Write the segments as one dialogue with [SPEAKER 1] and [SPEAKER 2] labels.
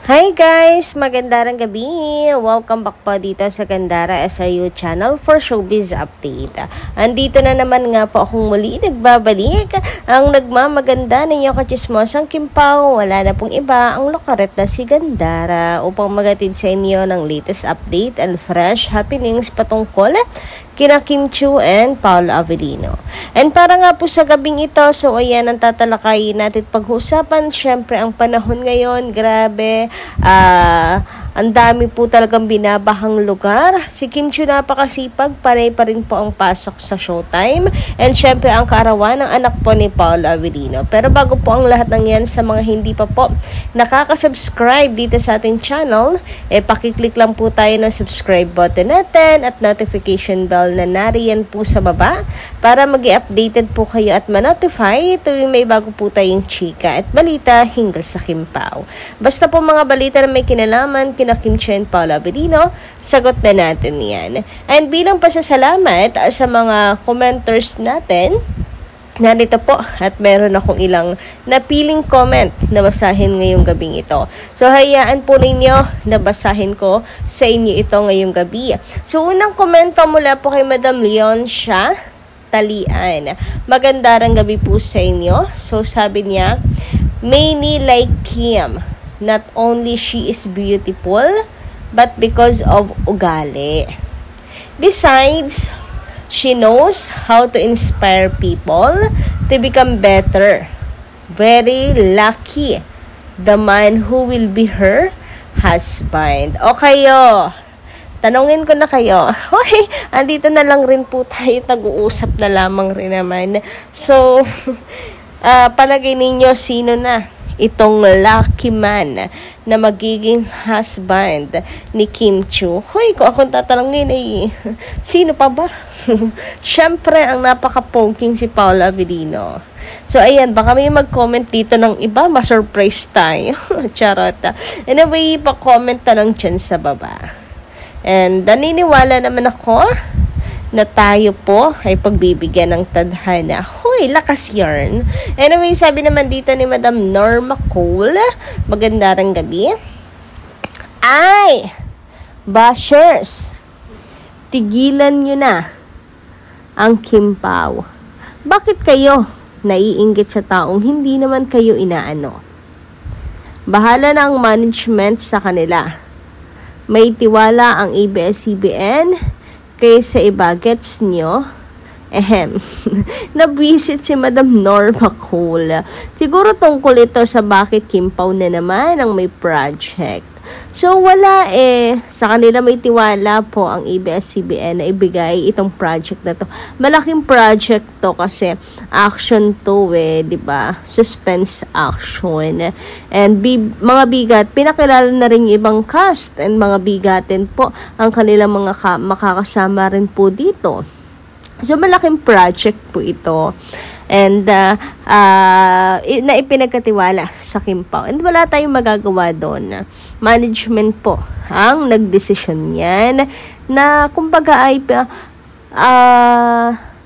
[SPEAKER 1] Hi guys! Magandang gabi! Welcome back po dito sa Gandara SIU channel for showbiz update. Andito na naman nga po akong muli nagbabalik ang nagmamaganda ninyo kachismosang Kimpao. Wala na pong iba ang lokaret na si Gandara upang magatid sa inyo ng latest update and fresh happenings patungkol kina Kim Chiu and Paolo Avellino. And para nga po sa gabing ito, so ayan ang tatalakayin natin pag-usapan. Syempre ang panahon ngayon, grabe, ang dami po talagang binabahang lugar. Si Kim Chiu napakasipag, panay pa rin po ang pasok sa Showtime. And syempre ang kaarawan ng anak po ni Paolo Avellino. Pero bago po ang lahat ng yan, sa mga hindi pa po nakaka-subscribe dito sa ating channel, pakiclick lang po tayo ng subscribe button natin at notification bell na nariyan po sa baba para mag-i-updated po kayo at ma-notify tuwing may bago po tayong chika at balita hinggil sa Kimpao. Basta po mga balita na may kinalaman kina Kim Chiu and Paolo Avellino, sagot na natin yan. And bilang pasasalamat sa mga commenters natin, narito po at meron akong ilang napiling comment na basahin ngayong gabing ito. So hayaan po ninyo na basahin ko sa inyo ito ngayong gabi. So unang komento mula po kay Madam Leoncia Talian. Magandang gabi po sa inyo. So sabi niya, many like Kim, not only she is beautiful but because of ugali. Besides, she knows how to inspire people to become better. Very lucky the man who will be her husband. O kayo, tanungin ko na kayo. Okay, andito na lang rin po tayo, tag-uusap na lamang rin naman. So, palagay ninyo sino na itong lucky man na magiging husband ni Kim Chiu. Hoy, kung akong tatanungin sino pa ba? Siyempre, ang napaka-poking si Paolo Avellino. So, ayan, baka may mag-comment dito ng iba, ma-surprise tayo. Charot. Anyway, pa-comment na lang dyan sa baba. And naniniwala naman ako na tayo po ay pagbibigyan ng tadhana. Hoy, lakas yarn. Anyway, sabi naman dito ni Madam Norma Cole, magandang gabi. Ay, bashers, tigilan nyo na ang Kimpao. Bakit kayo naiinggit sa taong hindi naman kayo inaano? Bahala na ang management sa kanila. May tiwala ang ABS-CBN kaysa iba, gets nyo? Nabisit si Madam Norma Cole. Siguro tungkol ito sa bakit Kimpao na naman ang may project. So wala sa kanila may tiwala po ang ABS-CBN na ibigay itong project na to. Malaking project to kasi action to diba? Suspense action. And mga bigat, pinakilala na rin yung ibang cast and mga bigatin po ang kanilang mga makakasama rin po dito. So malaking project po ito. And na ipinagkatiwala sa Kimpao. And wala tayong magagawa doon. Management po ang nagdesisyon yan na kumbaga ay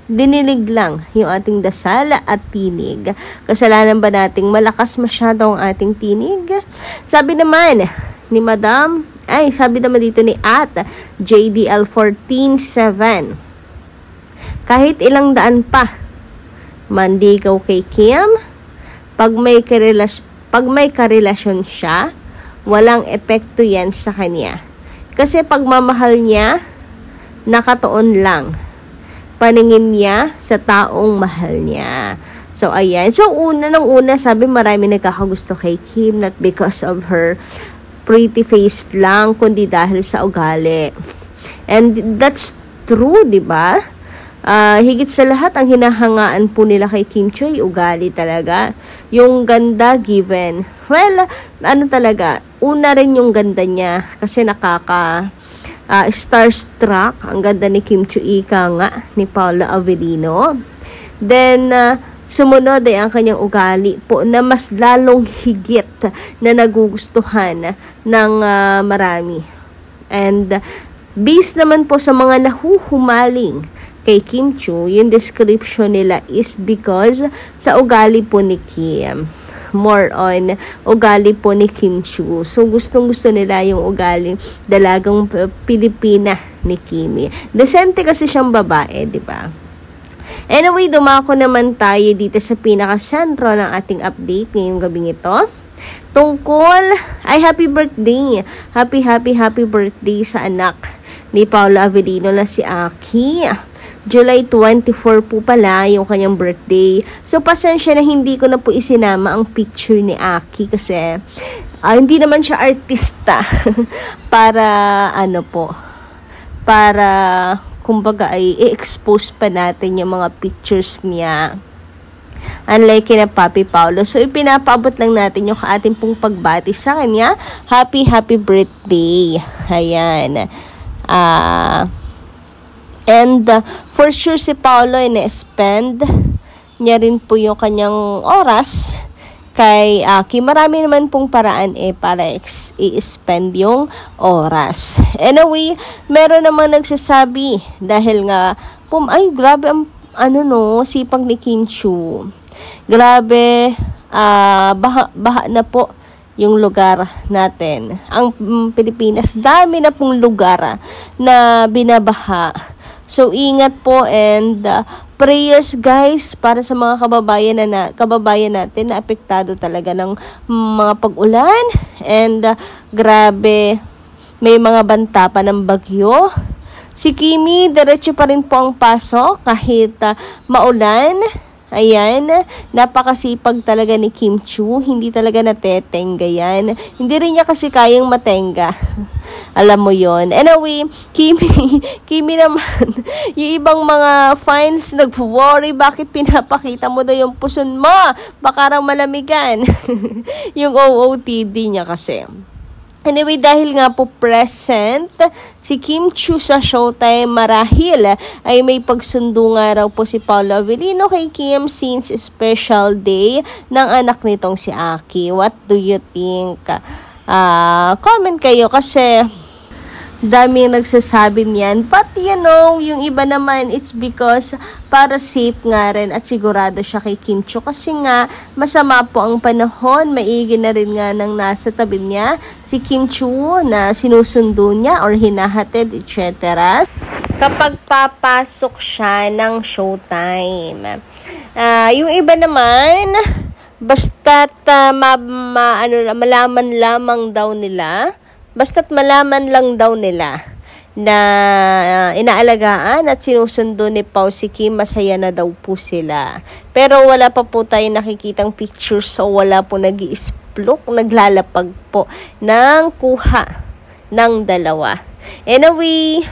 [SPEAKER 1] dinilig lang yung ating dasal at tinig. Kasalanan ba nating malakas masyado ang ating tinig? Sabi naman ni Madam, sabi naman dito ni JDL 14-7, kahit ilang daan pa mandigaw kay Kim, pag may karelasyon siya, walang epekto yan sa kanya. Kasi pagmamahal niya, nakatuon lang. Paningin niya sa taong mahal niya. So, ayan. So, una sabi marami nagkakagusto kay Kim, not because of her pretty face lang, kundi dahil sa ugali. And that's true, diba? Higit sa lahat, ang hinahangaan po nila kay Kim Chiu, ugali talaga. Yung ganda given. Well, talaga, una rin yung ganda niya kasi starstruck ang ganda ni Kim Chiu, ika nga ni Paolo Avellino. Then, sumunod ay ang kanyang ugali po na mas lalong higit na nagugustuhan ng marami. And, based naman po sa mga nahuhumaling kay Kim Chiu, yung description nila is because sa ugali po ni Kim. more on ugali po ni Kim Chiu. So, gustong-gusto nila yung ugali dalagang Pilipina ni Kimi. Decente kasi siyang babae, di ba? Anyway, dumako naman tayo dito sa pinaka-sentro ng ating update ngayong gabing ito. Tungkol ay happy birthday. Happy birthday sa anak ni Paolo Avellino na si Aki. July 24 po pala yung kanyang birthday. So, pasensya na hindi ko na po isinama ang picture ni Aki kasi hindi naman siya artista para kumbaga ay i-expose pa natin yung mga pictures niya. Unlike kina Papi Paolo. So, ipinapaabot lang natin yung ating pong pagbati sa kanya. Happy birthday. Ayan. For sure si Paolo ina-spend niya rin po yung kanyang oras kay Aki. Marami naman pong paraan para i-spend yung oras. Anyway, meron naman nagsasabi dahil nga ay grabe ang sipag ni Kim Chiu. Grabe, baha na po yung lugar natin. Ang Pilipinas, dami na pong lugar na binabaha. So, ingat po and prayers guys para sa mga kababayan natin na apektado talaga ng mga pag-ulan. And grabe, may mga banta pa ng bagyo. Si Kimi, diretso pa rin po ang pasok kahit maulan. Ayan, napakasipag talaga ni Kim Chiu. Hindi talaga natetenga yan. Hindi rin niya kasi kayang matenga. Alam mo yon. Anyway, Kimi naman, yung ibang mga fans nag-worry, bakit pinapakita mo daw yung puson mo? Baka raw malamigan. Yung OOTD niya kasi. Anyway, dahil nga po present si Kim Chiu sa Showtime, marahil ay may pagsundo nga raw po si Paolo Avellino kay Kim since special day ng anak nitong si Aki. What do you think? Comment kayo kasi daming nagsasabi niyan. But yung iba naman it's because para safe nga rin at sigurado siya kay Kim Chiu kasi nga masama po ang panahon. Maigi na rin nga nang nasa tabi niya si Kim Chiu na sinusundo niya or hinahatid, etc. kapag papasok siya ng Showtime. Yung iba naman, basta't malaman lang daw nila na inaalagaan at sinusundo ni Pao si Kim, masaya na daw po sila. Pero wala pa po tayo nakikitang pictures o wala po nag-i-splok, naglalapag po ng kuha ng dalawa. Anyway,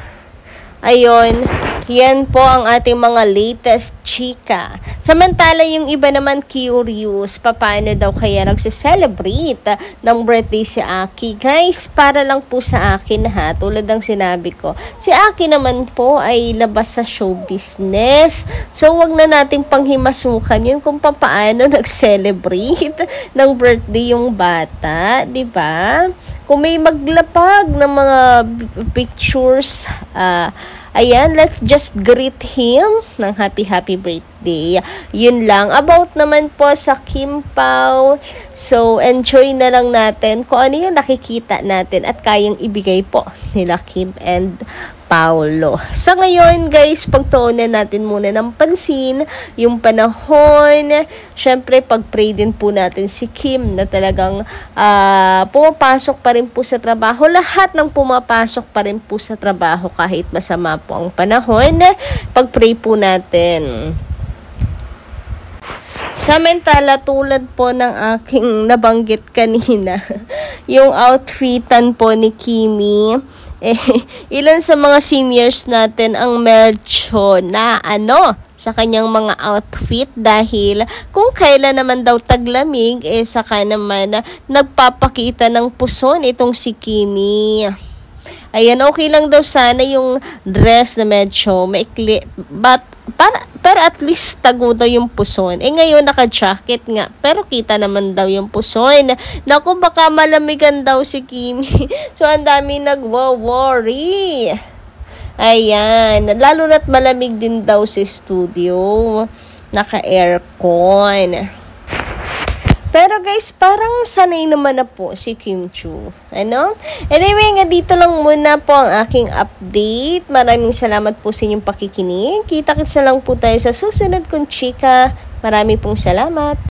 [SPEAKER 1] ayun, yan po ang ating mga latest chika. Samantala, yung iba naman curious, paano daw kaya nagse-celebrate ng birthday si Aki? Guys, para lang po sa akin tulad ng sinabi ko. Si Aki naman po ay labas sa show business. So, wag na nating panghimasukan yun kung paano nag-celebrate ng birthday yung bata, di ba? Kung may maglapag ng mga pictures, ayan, let's just greet him ng happy birthday. Yun lang. About naman po sa Kim Pao. So, enjoy na lang natin kung ano yung nakikita natin at kayang ibigay po nila Kim and Paolo. Sa ngayon, guys, pagtuunan natin muna ng pansin yung panahon. Syempre, pag-pray din po natin si Kim na talagang pumapasok pa rin po sa trabaho. Lahat ng pumapasok pa rin po sa trabaho kahit masama po ang panahon. Pag-pray po natin. Samantala, tulad po ng aking nabanggit kanina, yung outfitan po ni Kimi, ilan sa mga seniors natin ang medyo na sa kanyang mga outfit dahil kung kailan naman daw taglamig, saka naman nagpapakita ng puson itong si Kimi. Ayan, okay lang daw sana yung dress na medyo maikli, pero at least tago daw yung puson. Ngayon naka-jacket nga, pero kita naman daw yung puson. Naku, baka malamigan daw si Kimi. So, ang dami nag-worry. Ayan, lalo na't malamig din daw sa studio. Naka-aircon. Pero guys, parang sanay naman na po si Kim Chiu. Ano? Anyway, nga dito lang muna po ang aking update. Maraming salamat po sa inyong pakikinig. Kita-kits na lang po tayo sa susunod kong chika. Marami pong salamat.